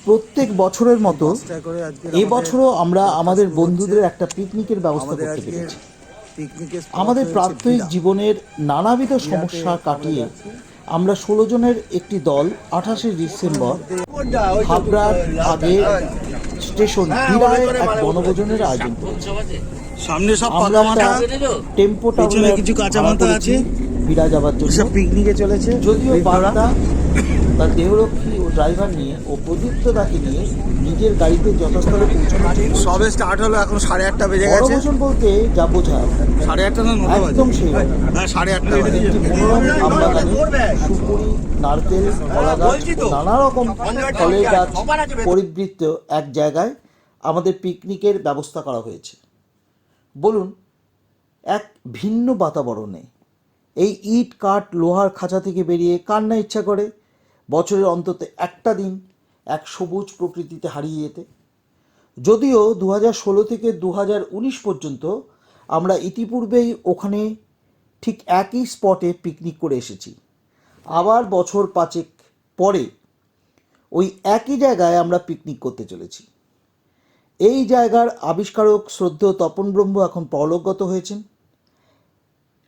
প্রত্যেক বছরের মতো এবছরও আমরা আমাদের বন্ধুদের একটা পিকনিকের ব্যবস্থা করতে পেরেছি। আমাদের প্রাত্যহিক জীবনের নানাবিধ সমস্যা কাটিয়ে আমরা 16 জনের একটি দল 28শে ডিসেম্বর হাবড়ার আগে স্টেশন বিরায় এক বনভোজনের আয়োজন করেছি। সামনে সব আমরা একটা টেম্পো পিছনে কিছু কাঁচা মাথা আছে বিরা যাওয়ার জন্য। সব পিকনিকে চলেছে। যদিও বাগদা তার দেহরক্ষী ও ড্রাইভার নিয়ে ও প্রদীপ্ত দাকে নিয়ে নিজের গাড়িতে যথাস্থলে পৌঁছানো। সবে স্টার্ট হলো, এখন 8:30 বেজে গেছে। বনভোজন বলতে যা বোঝায় 8:30 না 9 বাজে একদম সেই হ্যাঁ 8:30 একটি মনোরম আমবাগানে সুপুরি, নারকেল, কলা গাছ, নানা রকম ফলের গাছ পরিবৃত্ত এক জায়গায় আমাদের পিকনিকের ব্যবস্থা করা হয়েছে। বলুন, এক ভিন্ন বাতাবরণে এই ইট কাঠ লোহার খাঁচা থেকে বেরিয়ে কার না ইচ্ছা করে বছরের অন্তত একটা দিন এক সবুজ প্রকৃতিতে হারিয়ে যেতে। যদিও 2016 থেকে 2019 পর্যন্ত আমরা ইতিপূর্বেই ওখানে ঠিক একই স্পটে পিকনিক করে এসেছি। আবার বছর 5 পরে ওই একই জায়গায় আমরা পিকনিক করতে চলেছি। এই জায়গার আবিষ্কারক শ্রদ্ধেয় তপন ব্রহ্ম এখন পরলোকগত হয়েছেন।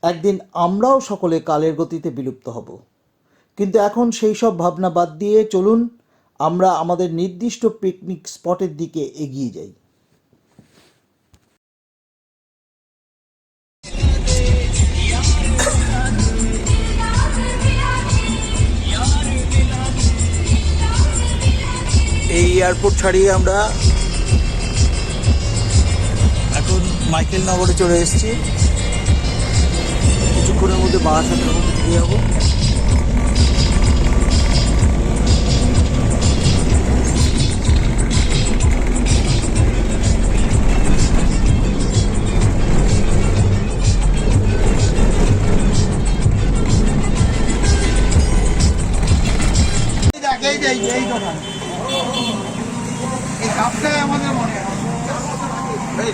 একদিন আমরাও সকলে কালের গতিতে বিলুপ্ত হব, কিন্তু এখন সেই সব ভাবনা বাদ দিয়ে চলুন আমরা আমাদের নির্দিষ্ট পিকনিক স্পটের দিকে এগিয়ে যাই। এই এয়ারপোর্ট ছাড়িয়ে আমরা এখন মাইকেল নগরে চলে এসেছি। কিছুক্ষণের মধ্যে বারাসাতের মধ্যে ঢুকে যাবো।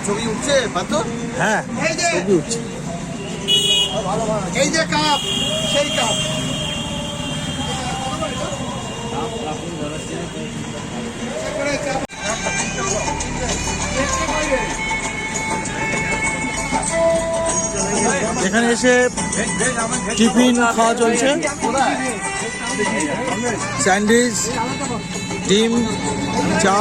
ছবি উঠছে পাথর, হ্যাঁ ছবি উঠছে। এই যে কাপ, সেই কাপ। এখানে এসে টিফিন খাওয়া চলছে, স্যান্ডউইচ, ডিম, চা,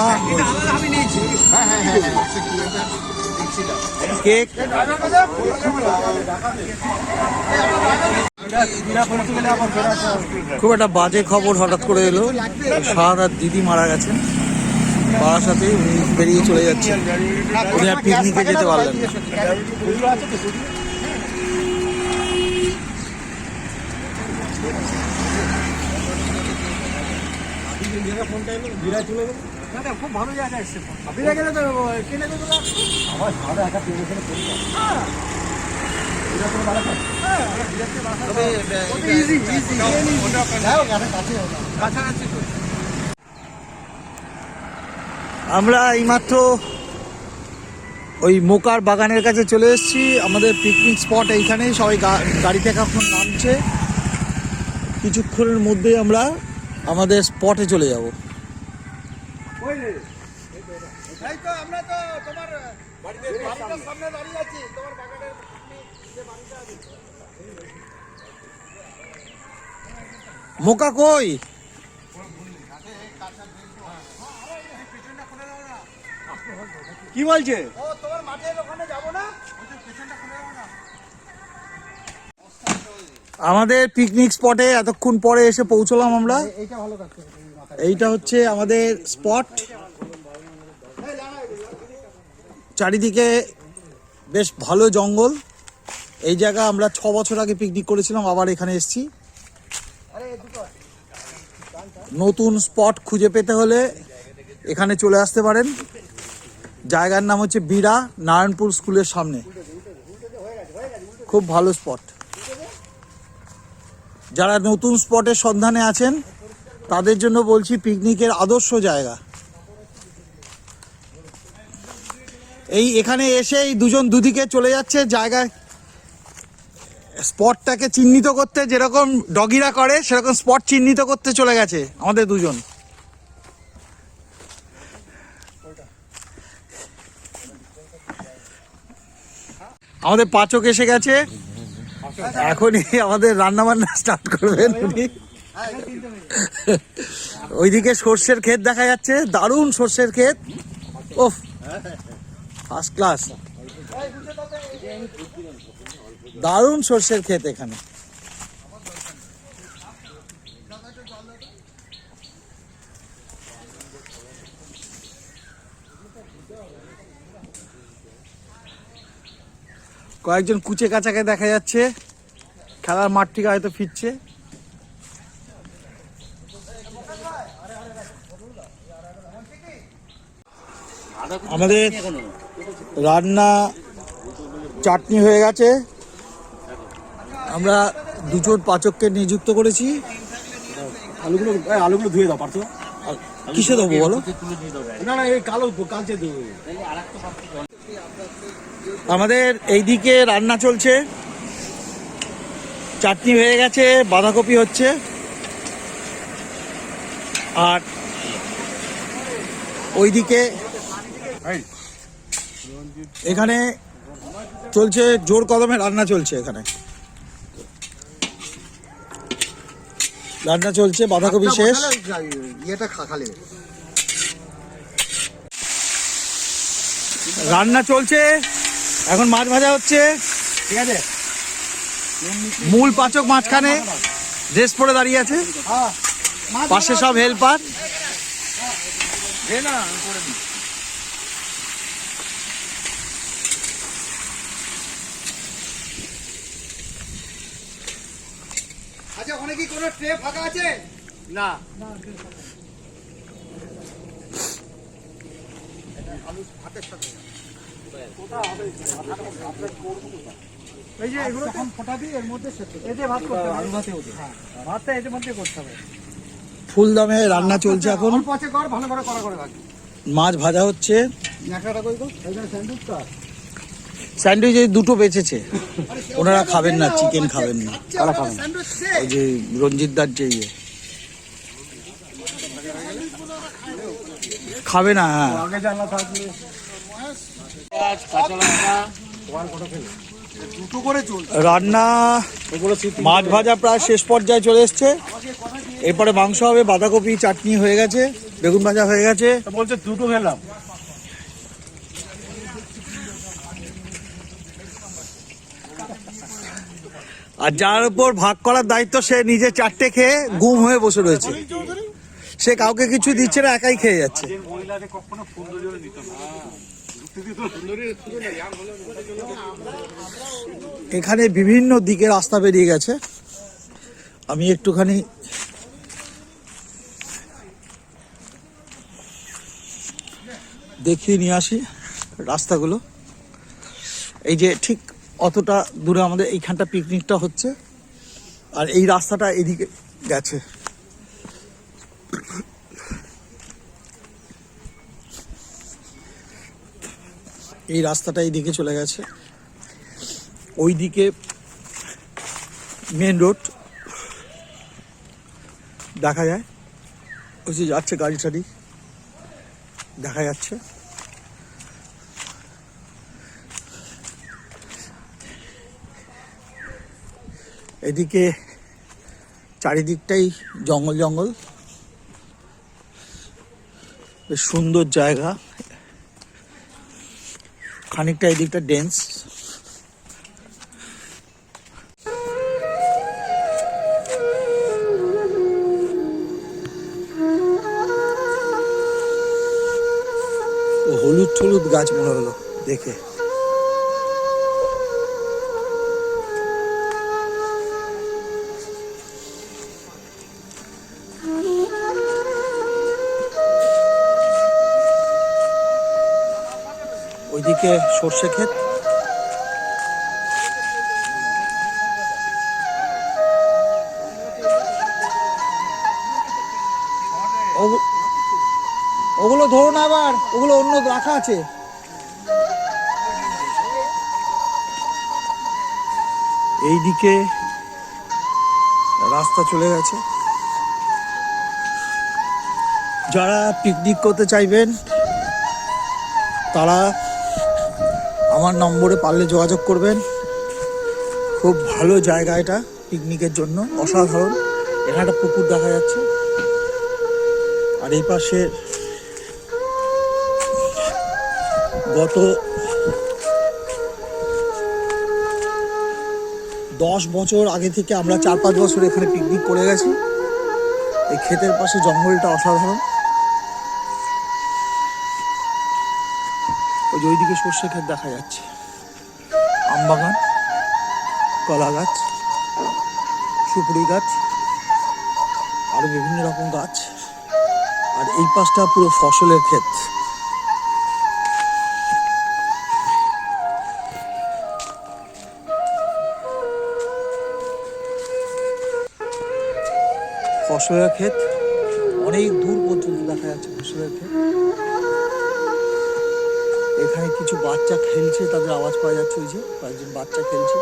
কেক। খুব একটা বাজে খবর হঠাৎ করে এলো, শাহাদাত দিদি মারা গেছেন। বারাসাতে উনি বেরিয়ে চলে যাচ্ছেন, উনি আর পিকনিকে যেতে পারলেন না। খুব ভালো জায়গা এসছে। বিরা গেলে তো কিনে দেবো না আমার সাদা একা পেয়ে গেলে করি না। আমরা এইমাত্র ওই মোকার বাগানের কাছে চলে এসেছি। আমাদের পিকনিক স্পট এইখানেই, সবাই গাড়ি থেকে এখন নামছে। কিছুক্ষণের মধ্যেই আমরা আমাদের স্পটে চলে যাব। মোকা কই? কি বলছে? আমাদের পিকনিক স্পটে এতক্ষণ পরে এসে পৌঁছলাম আমরা। এইটা হচ্ছে আমাদের স্পট। চারিদিকে বেশ ভালো জঙ্গল। এই জায়গা আমরা 6 বছর আগে পিকনিক করেছিলাম, আবার এখানে এসেছি। নতুন স্পট খুঁজে পেতে হলে এখানে চলে আসতে পারেন। জায়গার নাম হচ্ছে বিরা, নারায়ণপুর স্কুলের সামনে। খুব ভালো স্পট। যারা নতুন স্পটের সন্ধানে আছেন তাদের জন্য বলছি পিকনিকের আদর্শ জায়গা। এই এখানে এসে এই দুজন দুদিকে চলে যাচ্ছে জায়গায় স্পটটাকে চিহ্নিত করতে, যেরকম ডগিরা করে সেরকম স্পট চিহ্নিত করতে চলে গেছে আমাদের দুজন। আমাদের পাচক এসে গেছে, এখনই আমাদের রান্না বান্না স্টার্ট করবেন উনি। ওইদিকে সর্ষের ক্ষেত দেখা যাচ্ছে, দারুণ সর্ষের ক্ষেত, ওফ ফার্স্ট ক্লাস, দারুণ সর্ষের ক্ষেত এখানে। কয়েকজন কুচে কাচাকে দেখা যাচ্ছে, খেলার মাঠ থেকে হয়তো ফিরছে। আমাদের রান্না চাটনি হয়ে গেছে, আমরা দুজন পাচককে নিযুক্ত করেছি। আলুগুলো ধুয়ে দাও পারছো? কিসে দেবো বলো? না না, এই কালচে দেবো। আমাদের এইদিকে রান্না চলছে, চাটনি হয়ে গেছে, বাঁধাকপি হচ্ছে, আর ওইদিকে এখানে চলছে জোর কদমে রান্না চলছে, এখানে রান্না চলছে, বাঁধাকপি শেষ, রান্না চলছে, এখন মাছ ভাজা হচ্ছে। ঠিক আছে, মূল পাচক মাঝখানে ড্রেস পরে দাঁড়িয়ে আছে, পাশে সব হেল্পার। আচ্ছা ওখানে কি কোনো ট্রে ফাঁকা আছে? না। এই যে এগুলো তখন ফোটা দিয়ে এর মধ্যে এতে ভাত করতে হবে, আলু ভাতে ওঠে। হ্যাঁ, ভাতটা এর মধ্যে করতে হবে। ফুল দমে রান্না চলছে এখন, অল্প আছে কর, ভালো করে করা করে ভাগ। মাছ ভাজা হচ্ছে। ন্যাকড়াটা কই গো? এইখানে স্যান্ডউইচটা। স্যান্ডউইচ এই দুটো বেঁচেছে, ওনারা খাবেন না, চিকেন খাবেন না, কারা খাবেন? স্যান্ডউইচ ওই যে রঞ্জিত দার যে ইয়ে খাবে না। হ্যাঁ, আগে জানলা থাকলে দুটো করে চল। রান্না মাছ ভাজা প্রায় শেষ পর্যায়ে চলে এসছে, এরপরে মাংস হবে, বাঁধাকপি চাটনি হয়ে গেছে, বেগুন ভাজা হয়ে গেছে। বলছে দুটো খেলাম। আর যার উপর ভাগ করার দায়িত্ব সে নিজে চারটে খেয়ে গুম হয়ে বসে রয়েছে, সে কাউকে কিছু দিচ্ছে না, একাই খেয়ে যাচ্ছে। এখানে বিভিন্ন দিকে রাস্তা বেরিয়ে গেছে, আমি একটুখানি দেখিয়ে নিয়ে আসি রাস্তাগুলো। এই যে ঠিক অতটা দূরে আমাদের এইখানটা পিকনিকটা হচ্ছে, আর এই রাস্তাটা এদিকে গেছে। এই রাস্তাটা এইদিকে চলে গেছে, ওইদিকে মেন রোড দেখা যায়, ওই যে যাচ্ছে গাড়ি টাড়ি দেখা যাচ্ছে। এদিকে চারিদিকটাই জঙ্গল জঙ্গল, বেশ সুন্দর জায়গা, খানিকটা এদিকটা ডেন্স। হলুদ হলুদ গাছ মনে হলো দেখে। ওইদিকে সর্ষে ক্ষেত, ওগুলো ধরো না আবার, ওগুলো অন্য রাখা আছে। এইদিকে রাস্তা চলে গেছে, যারা পিকনিক করতে চাইবেন তারা আমার নম্বরে পারলে যোগাযোগ করবেন। খুব ভালো জায়গা এটা পিকনিকের জন্য, অসাধারণ। এখানে একটা পুকুর দেখা যাচ্ছে, আর এই পাশে গত 10 বছর আগে থেকে আমরা 4-5 বছর এখানে পিকনিক করে গেছি। এই ক্ষেতের পাশে জঙ্গলটা অসাধারণ। ওই যে ওইদিকে সর্ষে ক্ষেত দেখা যাচ্ছে, আম বাগান, কলা গাছ, সুপুরি গাছ, আরো বিভিন্ন রকম গাছ। আর এই পাশটা পুরো ফসলের ক্ষেত। ফসলের ক্ষেত অনেক দূর পর্যন্ত দেখা যাচ্ছে ফসলের ক্ষেত। এখানে কিছু বাচ্চা খেলছে, তাদের আওয়াজ পাওয়া যাচ্ছে, ওই যে কয়েকজন বাচ্চা খেলছে।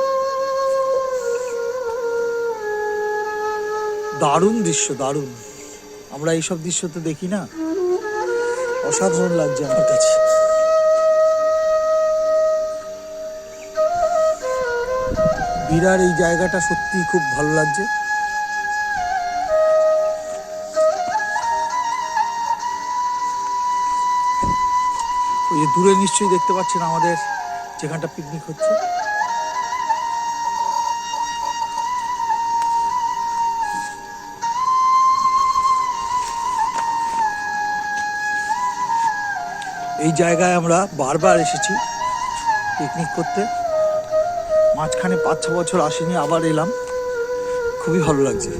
দারুণ দৃশ্য, দারুণ। আমরা এইসব দৃশ্য তো দেখি না, অসাধারণ লাগছে আমার কাছে। বিরার এই জায়গাটা সত্যি খুব ভালো লাগছে। ওই যে দূরে নিশ্চয়ই দেখতে পাচ্ছেন আমাদের যেখানটা পিকনিক হচ্ছে। এই জায়গায় আমরা বারবার এসেছি পিকনিক করতে। মাঝখানে 5-6 বছর আসিনি, আবার এলাম, খুবই ভালো লাগছে।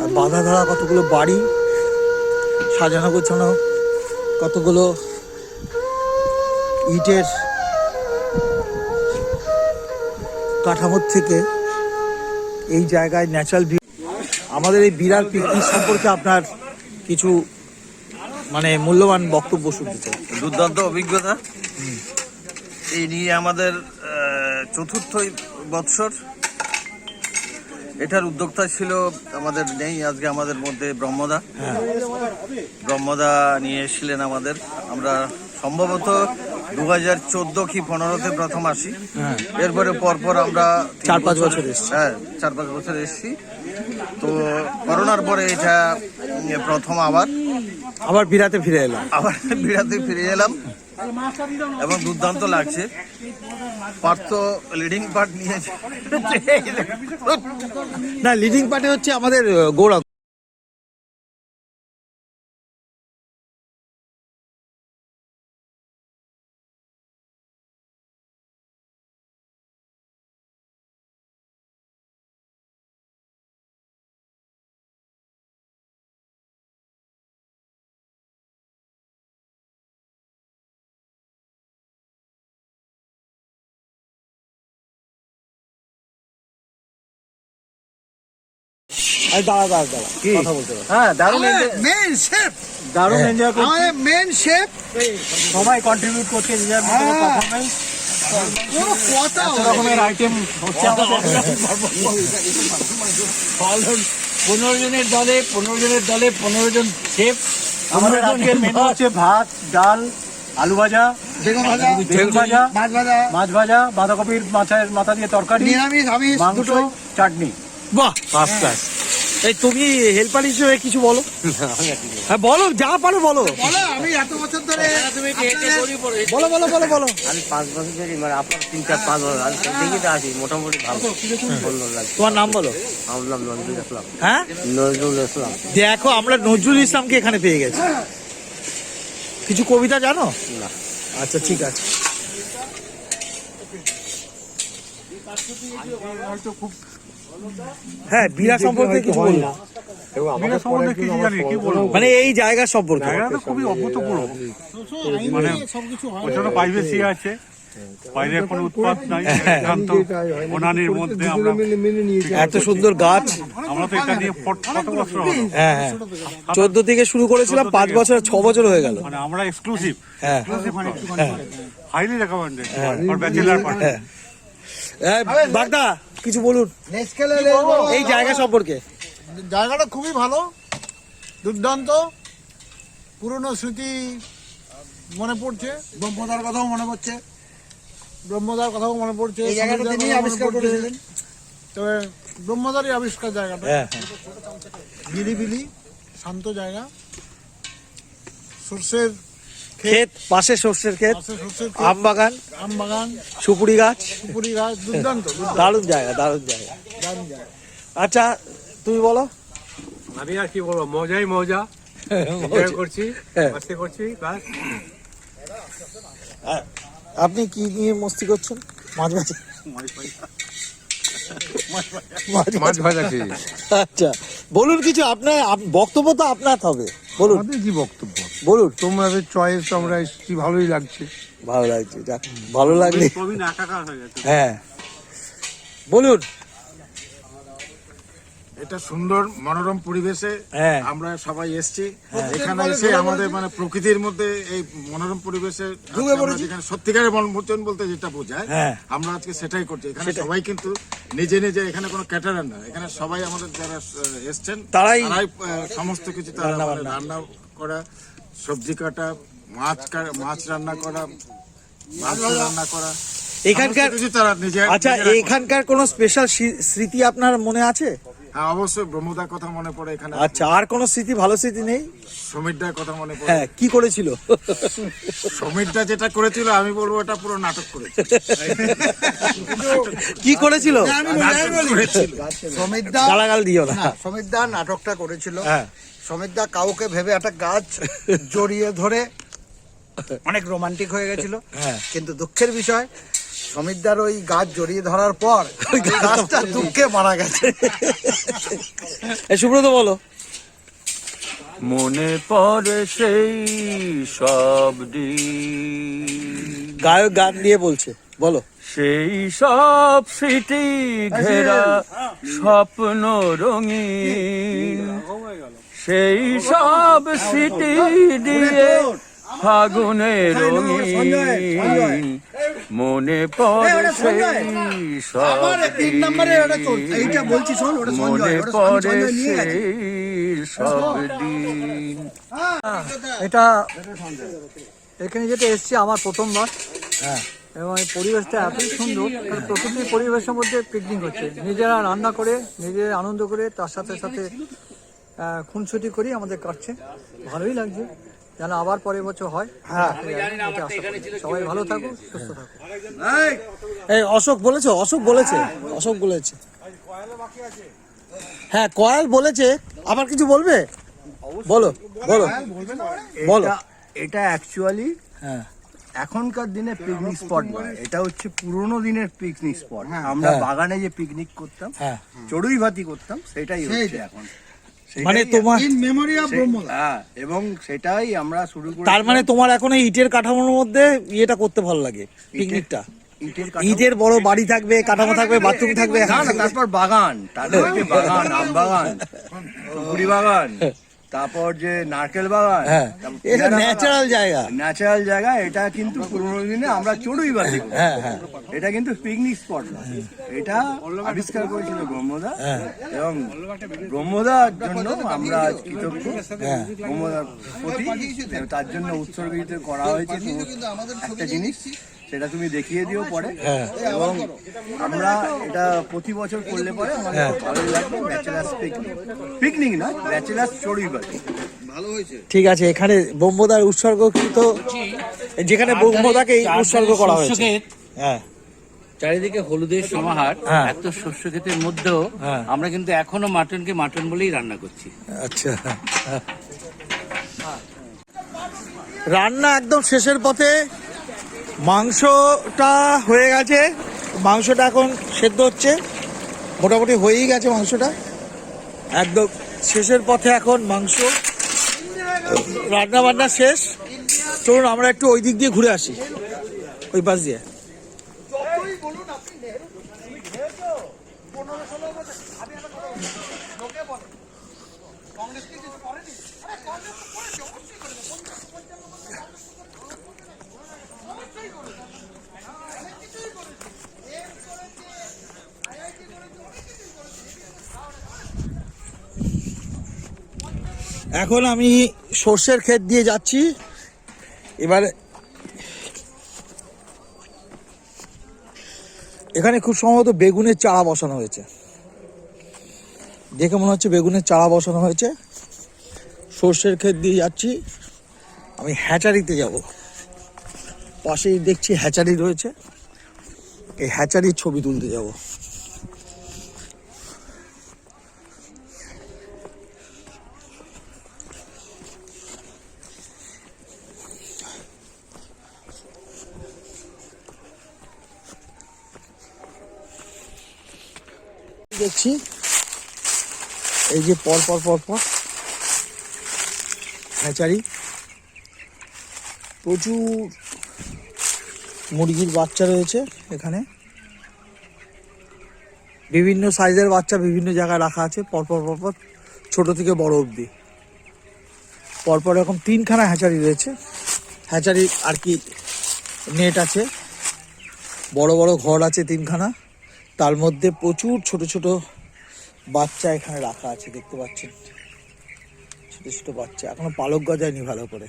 আর বাঁধা ধরা কতগুলো বাড়ি, সাজানো গোছানো কতগুলো ইটের কাঠামোর থেকে এই জায়গায় ন্যাচারাল ভিউ। আমাদের এই বিরার পিকনিক সম্পর্কে আপনার কিছু মানে মূল্যবান বক্তব্য শুনতে চাই। দুর্দান্ত অভিজ্ঞতা। এই নিয়ে আমাদের চতুর্থ বৎসর। এটার উদ্যোক্তা ছিল আমাদের নেই আজকে আমাদের মধ্যে ব্রহ্মদা। ব্রহ্মদা নিয়ে এসেছিলেন আমাদের। আমরা সম্ভবত 2014 কি 15-তে প্রথম আসি। এরপরে পরপর আমরা 4-5 বছর এসেছি। হ্যাঁ, 4-5 বছর এসেছি। তো করোনার পরে এটা প্রথম আবার বিরাতে ফিরে এলাম। বিরাতে ফিরে এলাম এবং দুর্দান্ত লাগছে। পার্থ লিডিং পার্ট নিয়েছে। না, লিডিং পার্টে হচ্ছে আমাদের গৌরব। দাঁড়া কথা বলতে পারো। হ্যাঁ, দারুণ মেন শেফ, দারুণ এনজয় করছি। আমাদের মেন শেফ সবাই কন্ট্রিবিউট করছে নিজের পারফরমেন্স। কোনো কথা কত রকমের আইটেম হচ্ছে আমাদের। 15 জনের দলে 15 জন শেফ। আমাদের আজকের মেনু হচ্ছে ভাত, ডাল, আলু ভাজা, বেগুন ভাজা, মাছ ভাজা, বাঁধাকপির মাথা দিয়ে তরকারি, নিরামিষ আমিষ মাংস, দুটোই। চাটনি। বাহ, ফার্স্ট ক্লাস। এই তুমি হেল্পার হিসেবে কিছু বলো। হ্যাঁ বলো, যা পারো বলো। আমি এত বছর ধরে বলো। আমি 5 বছর ধরে মানে আপনার 3-4-5 বছর আমি দেখি তো আছি, মোটামুটি ভালো সুন্দর লাগছে। তোমার নাম বলো। আমার নাম নজরুল ইসলাম। হ্যাঁ, নজরুল ইসলাম। দেখো আমরা নজরুল ইসলামকে এখানে পেয়ে গেছি। কিছু কবিতা জানো? না। আচ্ছা ঠিক আছে। হ্যাঁ, বিরা সম্পর্কে কিছু বলুন। মানে এই জায়গা সম্পর্কে। খুবই অভূতপূর্ব। মানে ওখানে প্রাইভেসি আছে, বাইরে কোনো উৎপাত নাই, একান্ত বনানীর মধ্যে আমরা এত সুন্দর গাছ। আমরা তো এটা নিয়ে কত বছর হলো। হ্যাঁ, 14 থেকে শুরু করেছিলাম, 5 বছর 6 বছর হয়ে গেল। মানে আমরা এক্সক্লুসিভ হ্যাঁ, highly recommended for bachelor party. বাগদা কিছু বলুন এই জায়গা সম্পর্কে। জায়গাটা খুবই ভালো, দুর্দান্ত। পুরনো স্মৃতি মনে পড়ছে, ব্রহ্মদার কথাও মনে পড়ছে। ব্রহ্মদার কথাও মনে পড়ছে, এই জায়গাটা সমীরদার তিনি কথাও মনে আবিষ্কার পড়ছে। করেছিলেন। তবে ব্রহ্মদারই আবিষ্কার জায়গাটা, হ্যাঁ নিরিবিলি শান্ত জায়গা, সর্ষের ক্ষেত, পাশে সর্ষের ক্ষেত, পাশে সর্ষের আম বাগান, আম বাগান, সুপুরি গাছ, সুপুরি গাছ, দুর্দান্ত দারুণ জায়গা, দারুণ জায়গা। দারুণ জায়গা। আচ্ছা তুমি বলো। আমি আর কি বলবো, মজাই মজা, এনজয় করছি, হ্যাঁ। মস্তি করছি, বাস। আপনি কি নিয়ে মস্তি করছেন? মাছ ভাজা, মাছ ভাজা খেয়ে। আচ্ছা বলুন কিছু, আপনার বক্তব্য তো আপনার হবে, বলুন আমাদের কি বক্তব্য, বলুন। তোমাদের চয়েস, আমরা এসেছি, ভালোই লাগছে। ভালো লাগছে, যাক, ভালো লাগলে প্রবীণ একাকার হয়ে গেছে। হ্যাঁ বলুন। এটা সুন্দর মনোরম পরিবেশে হ্যাঁ আমরা সবাই এসেছি। এখানে এসে আমাদের মানে প্রকৃতির মধ্যে এই মনোরম পরিবেশে ঢুকে আমরা পড়েছি। যেখানে সত্যিকারের বনভোজন বলতে যেটা বোঝায়, হ্যাঁ। আমরা আজকে সেটাই করছি। এখানে সেটাই। সবাই কিন্তু নিজে নিজে, এখানে কোনো ক্যাটারার না, এখানে সবাই আমাদের যারা এসছেন তারাই সমস্ত কিছু তারা রান্না মানে বান্না। রান্না করা, সবজি কাটা, মাছ রান্না করা, মাংস রান্না করা, এখানকার সমস্ত কিছু তারা নিজে আচ্ছা নিজেরা করে। এখানকার কোনো স্পেশাল স্মৃতি আপনার মনে আছে? হ্যাঁ, অবশ্যই ব্রহ্মদার কথা মনে পড়ে। এখানে আচ্ছা আর কোনো স্মৃতি, ভালো স্মৃতি নেই? সমীরদার কথা মনে পড়ে। হ্যাঁ কি করেছিল? সমীরদা যেটা করেছিল আমি বলবো এটা পুরো নাটক করেছে। কি করেছিল? সমীরদা গালাগাল দিও না। সমীরদা নাটকটা করেছিল। হ্যাঁ সমীরদা কাউকে ভেবে একটা গাছ জড়িয়ে ধরে অনেক রোমান্টিক হয়ে গেছিল, হ্যাঁ। কিন্তু দুঃখের বিষয় সমীরদার ওই গাছ জড়িয়ে ধরার পর ওই গাছটা দুঃখে মারা গেছে। সুব্রত বলো। মনে পড়ে সেই সব দিন, গায়ক গান দিয়ে বলছে, বলো। সেই সব স্মৃতি ঘেরা স্বপ্ন রঙিন, সেই সব স্মৃতি দিয়ে ফাগুনে রঙিন, মনে পড়ে সেই সব দিন, মনে পড়ে সেই সব দিন। এটা এখানে যেটা এসছি আমার প্রথমবার, হ্যাঁ এবং এই পরিবেশটা এতই সুন্দর, কারণ প্রকৃতির পরিবেশের মধ্যে পিকনিক হচ্ছে, নিজেরা রান্না করে, নিজেরা আনন্দ করে, তার সাথে সাথে খুনসুটি করি আমাদের কাটছে, ভালোই লাগছে। যেন আবার পরের বছর হয়, হ্যাঁ। এটা আশা করি। সবাই ভালো থাকুক, সুস্থ থাকুক। এই অশোক বলেছে, অশোক বলেছে, অশোক বলেছে। হ্যাঁ কয়াল বলেছে, আবার কিছু বলবে? বলো বলো বলো। এটা অ্যাকচুয়ালি হ্যাঁ এখনকার দিনে পিকনিক স্পট নয়, এটা হচ্ছে পুরোনো দিনের পিকনিক স্পট। আমরা হ্যাঁ। বাগানে যে পিকনিক করতাম, হ্যাঁ চড়ুই ভাতি করতাম, সেটাই হচ্ছে এখন। মানে তোমার মেমোরি অফ ব্রহ্মদা। হ্যাঁ, এবং সেটাই আমরা শুরু করি। তার মানে তোমার এখন এই ইটের কাঠামোর মধ্যে ইয়েটা করতে ভালো লাগে, পিকনিকটা। ইটের বড় বাড়ি থাকবে, কাঠামো থাকবে, বাথরুম থাকবে, না না, তারপর বাগান, তারপর যে বাগান, আম বাগান, পুকুরি বাগান, তারপর যে নারকেল বাগান, হ্যাঁ এটা ন্যাচারাল জায়গা। ন্যাচারাল জায়গা। এটা কিন্তু পুরোনো দিনে আমরা চড়ুই বাতি করতাম। হ্যাঁ হ্যাঁ এটা কিন্তু পিকনিক স্পট না, এটা আবিষ্কার করেছিল ব্রহ্মদা, এবং ব্রহ্মদার জন্য আমরা আজ কৃতজ্ঞ। ব্রহ্মদার প্রতি তার জন্য উৎসর্গিত করা হয়েছে একটা জিনিস, সেটা তুমি দেখিয়ে দিও পরে। এবং আমরা এটা প্রতি বছর করলে পরে আমাদের খুব ভালোই লাগবে। ব্যাচেলার্স পিকনিক না, ব্যাচেলার্স চড়ুই বাতি। ঠিক আছে। এখানে ব্রহ্মদার উৎসর্গকৃত, যেখানে ব্রহ্মদাকে উৎসর্গ করা হয়েছে। হ্যাঁ চারিদিকে হলুদের সমাহার, হ্যাঁ। এত শস্য ক্ষেতের মধ্যেও হ্যাঁ। আমরা কিন্তু এখনো মাটনকে মাটন বলেই রান্না করছি। আচ্ছা রান্না একদম শেষের পথে, মাংসটা হয়ে গেছে, মাংসটা এখন সেদ্ধ হচ্ছে, মোটামুটি হয়েই গেছে মাংসটা, একদম শেষের পথে এখন মাংস রান্না বান্না শেষ। চলুন আমরা একটু ওই দিক দিয়ে ঘুরে আসি, ওই পাশ দিয়ে। এখন আমি সর্ষের ক্ষেত দিয়ে যাচ্ছি। এবারে এখানে খুব সম্ভবত বেগুনের চারা বসানো হয়েছে, দেখে মনে হচ্ছে বেগুনের চারা বসানো হয়েছে। সর্ষের ক্ষেত দিয়ে যাচ্ছি, আমি হ্যাচারিতে যাব। পাশেই দেখছি হ্যাচারি রয়েছে, এই হ্যাচারির ছবি তুলতে যাব। দেখছি এই যে পরপর হ্যাচারি, প্রচুর মুরগির বাচ্চা রয়েছে এখানে। বিভিন্ন সাইজের বাচ্চা বিভিন্ন জায়গায় রাখা আছে, পরপর ছোট থেকে বড় অবধি। পরপর এরকম 3খানা হ্যাচারি রয়েছে। হ্যাচারি আর কি নেট আছে, বড় বড় ঘর আছে 3খানা, তার মধ্যে প্রচুর ছোট ছোট বাচ্চা এখানে রাখা আছে, দেখতে পাচ্ছেন ছোট ছোট বাচ্চা, এখনো পালক গজায়নি ভালো করে।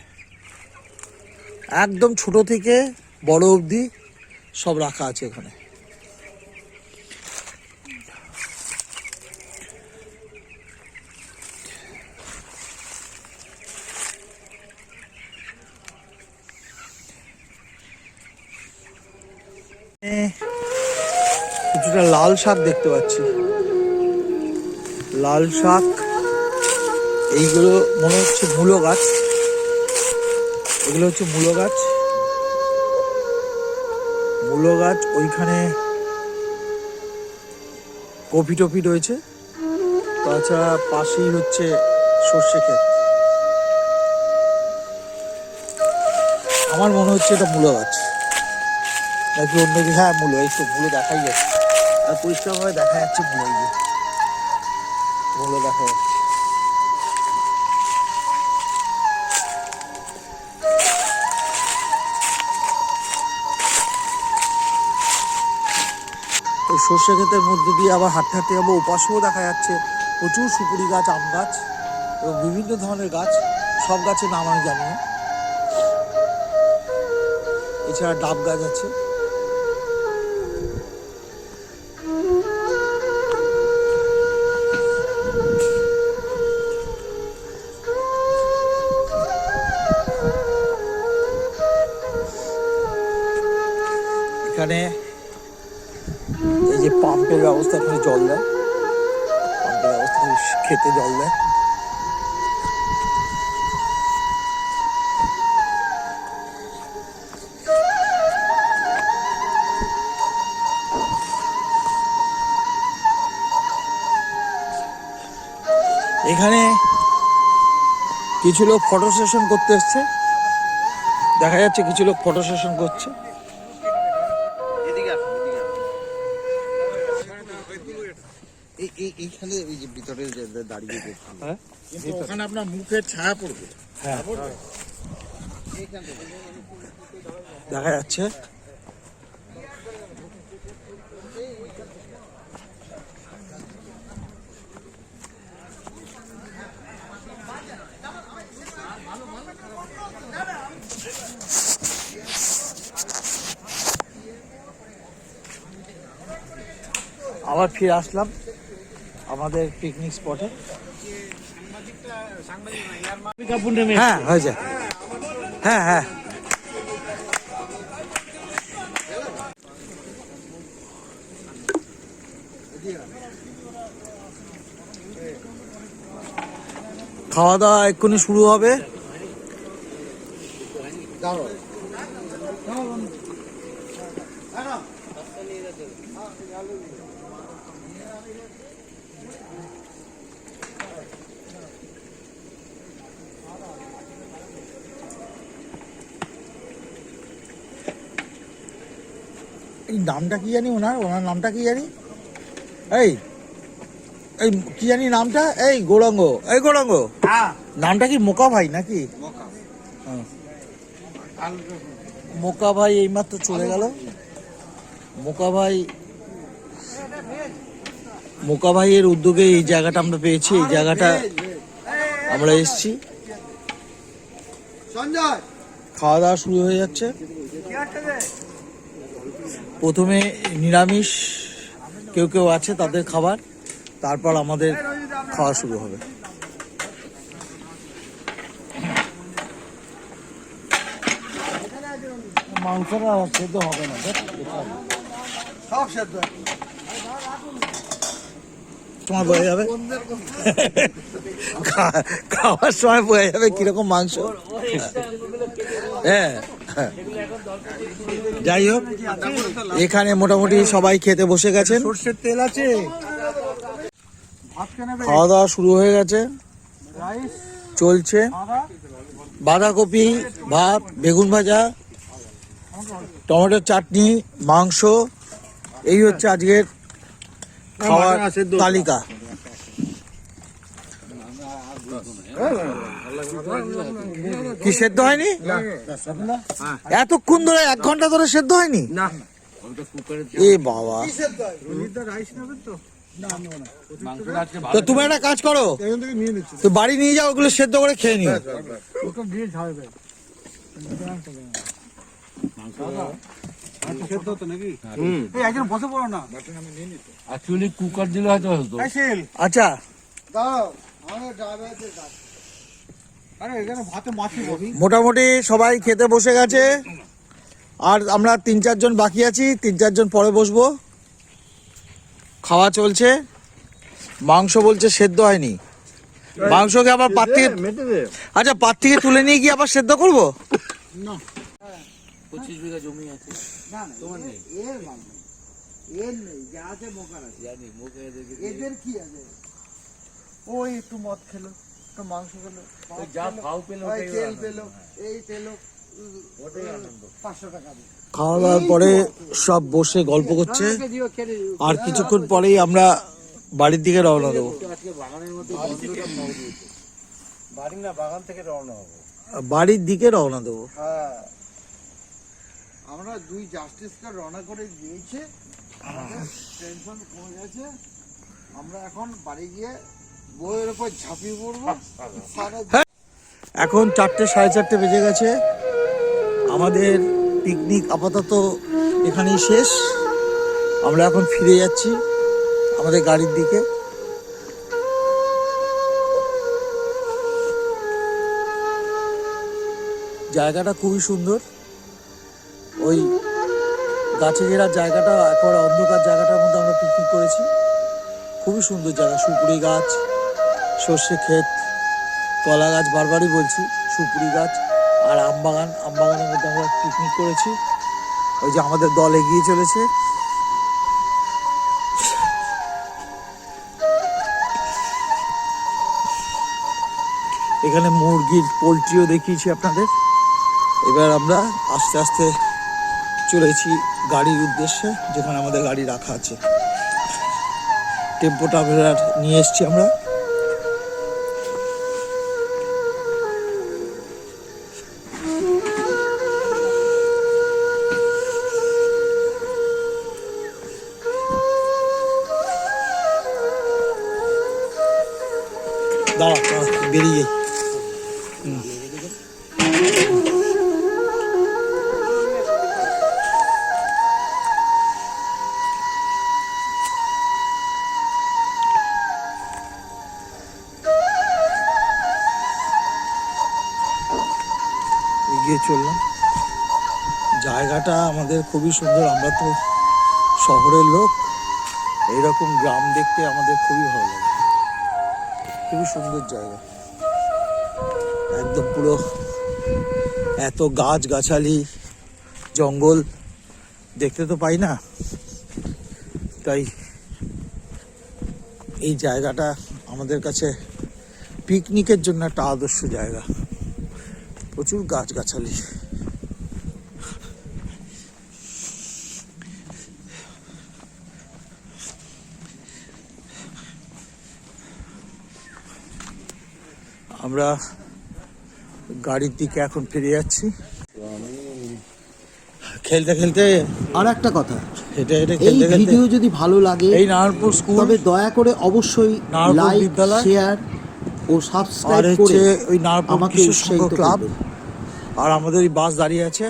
একদম ছোট থেকে বড় অবধি সব রাখা আছে এখানে। কিছুটা লাল শাক দেখতে পাচ্ছি, লাল শাক। এইগুলো মনে হচ্ছে মূলো গাছ, এগুলো হচ্ছে মূলো গাছ। মূলো গাছ, ওইখানে কপি টপি রয়েছে, তাছাড়া পাশেই হচ্ছে সর্ষে ক্ষেত। আমার মনে হচ্ছে এটা মূলো গাছ নাকি অন্য কিছু। হ্যাঁ মূলো, এই তো মূলো দেখাই যাচ্ছে, আর পরিষ্কারভাবে দেখা যাচ্ছে মূলো, এই যে মূলো দেখা যাচ্ছে। ওই সর্ষে ক্ষেতের মধ্যে দিয়ে আবার হাঁটতে হাঁটতে যাবো, ওপাশেও দেখা যাচ্ছে প্রচুর সুপুরি গাছ, আম গাছ এবং বিভিন্ন ধরনের গাছ। সব গাছের নাম আমি জানি না। এছাড়া ডাব গাছ আছে। এখানে এই যে পাম্পের ব্যবস্থা, এখানে জল দেয়, পাম্পের ব্যবস্থা খেতে জল দেয়। এখানে কিছু লোক ফটো সেশন করতে এসছে, দেখা যাচ্ছে কিছু লোক ফটো সেশন করছে। এইখানে ওই যে ভিতরে দাঁড়িয়ে কিন্তু ওখানে আপনার মুখের ছায়া পড়বে। হ্যাঁ দেখা যাচ্ছে। আবার ফিরে আসলাম আমাদের পিকনিক স্পটে। হ্যাঁ হয়েছে, হ্যাঁ হ্যাঁ। খাওয়া দাওয়া এক্ষুনি শুরু হবে। এই নামটা কি জানি, ওনার নামটা কি জানি, এই এই কি জানি নামটা, এই গৌরাঙ্গ, এই গৌরাঙ্গ নামটা কি মোকা ভাই নাকি? মোকা ভাই এইমাত্র চলে গেল। মোকা ভাইয়ের উদ্যোগে এই জায়গাটা আমরা পেয়েছি, এই জায়গাটা আমরা এসেছি। খাওয়া দাওয়া শুরু হয়ে যাচ্ছে। প্রথমে নিরামিষ কেউ কেউ আছে তাদের খাবার, তারপর আমাদের খাওয়া শুরু হবে। মাংসটা সেদ্ধ হবে না, সব সেদ্ধ তোমার বোঝা যাবে, খাওয়ার সময় বোঝা যাবে কিরকম মাংস। হ্যাঁ, যাই হোক, এখানে মোটামুটি সবাই খেতে বসে গেছেন। সর্ষের তেল আছে, খাওয়া দাওয়া শুরু হয়ে গেছে, চলছে। বাঁধাকপি, ভাত, বেগুন ভাজা, টমেটোর চাটনি, মাংস, এই হচ্ছে আজকের খাওয়ার তালিকা। কি সেদ্ধ হয়নি এতক্ষণ ধরে? 1 ঘন্টা ধরে সেদ্ধ হয়নি? এ বাবা, তো তুমি একটা কাজ করো, তো বাড়ি নিয়ে যাও, ওগুলো সেদ্ধ করে খেয়ে নিও। একজন বসে পড়ো না, অ্যাকচুয়ালি কুকার দিলে হয়তো হতো। আচ্ছা, দাঁড়াও, আমাদের ড্রাইভারদের কাজ। আরে এখানে ভাতে মাছি বসি। মোটামুটি সবাই খেতে বসে গেছে, আর আমরা 3-4 জন বাকি আছি, 3-4 জন পরে বসবো। খাওয়া চলছে, মাংস বলছে সেদ্ধ হয়নি। মাংসকে আবার পাত থেকে, আচ্ছা পাত থেকে তুলে নিয়ে গিয়ে আবার সেদ্ধ করবো? 25 বিঘা জমি আছে। না না, তোমার নেই, এর মানে এর নেই, যা আছে মোকার আছে। জানি মুখে এদের কি আছে? ওই একটু মদ খেলো, একটু মাংস খেলো, যা খাও পেলো ওই তেল পেলো, এই পেলো, 500 টাকা দিয়ে। খাওয়া দাওয়ার পরে সব বসে গল্প করছে, আর কিছুক্ষণ পরেই আমরা বাড়ির দিকে রওনা দেবো। বাড়ি না, বাগান থেকে রওনা হবো। বাড়ির দিকে রওনা দেবো। হ্যাঁ, আমরা 2 জাস্টিসকে রওনা করে দিয়েছে, আমাদের টেনশন কমে গেছে। আমরা এখন বাড়ি গিয়ে বইয়ের উপর ঝাঁপিয়ে পড়বো। এখন 4টে 4:30 বেজে গেছে। আমাদের পিকনিক আপাতত এখানেই শেষ। আমরা এখন ফিরে যাচ্ছি আমাদের গাড়ির দিকে। জায়গাটা খুবই সুন্দর, ওই গাছে ঘেরা জায়গাটা, একেবারে অন্ধকার জায়গাটার মধ্যে আমরা পিকনিক করেছি। খুবই সুন্দর জায়গা, সুপুরি গাছ, সর্ষে ক্ষেত, কলা গাছ, বারবারই বলছি, সুপুরি গাছ, আর আমবাগান। আমবাগানের মধ্যে আমরা পিকনিক করেছি। ওই যে আমাদের দল এগিয়ে চলেছে। এখানে মুরগির পোলট্রিও দেখিয়েছি আপনাদের। এবার আমরা আস্তে আস্তে চলেছি গাড়ির উদ্দেশ্যে, যেখানে আমাদের গাড়ি রাখা আছে। টেম্পো ট্রাভেলার নিয়ে এসেছি আমরা। দাঁড়া, বেরিয়ে যাই। এগিয়ে চললাম। জায়গাটা আমাদের খুবই সুন্দর। আমরা তো শহরের লোক, এইরকম গ্রাম দেখতে আমাদের খুবই ভালো লাগে। খুবই সুন্দর জায়গা, একদম পুরো এত গাছ গাছালি জঙ্গল দেখতে তো পাই না, তাই এই জায়গাটা আমাদের কাছে পিকনিকের জন্য একটা আদর্শ জায়গা। প্রচুর গাছ গাছালি। আমরা গাড়ির দিকে এখন ফিরে যাচ্ছি। খেলতে খেলতে আর একটা কথা, হেঁটে হেঁটে এই খেলতে খেলতে ভিডিও যদি ভালো লাগে এই নারায়ণপুর স্কুল, তবে দয়া করে অবশ্যই নারায়ণপুর লাইক, বিদ্যালয়, শেয়ার ও আর সাবস্ক্রাইব হচ্ছে করে ওই নারায়ণপুর আমাকে কিশোর সংঘ উৎসাহিত ক্লাব, করবেন। আর আমাদের এই বাস দাঁড়িয়ে আছে।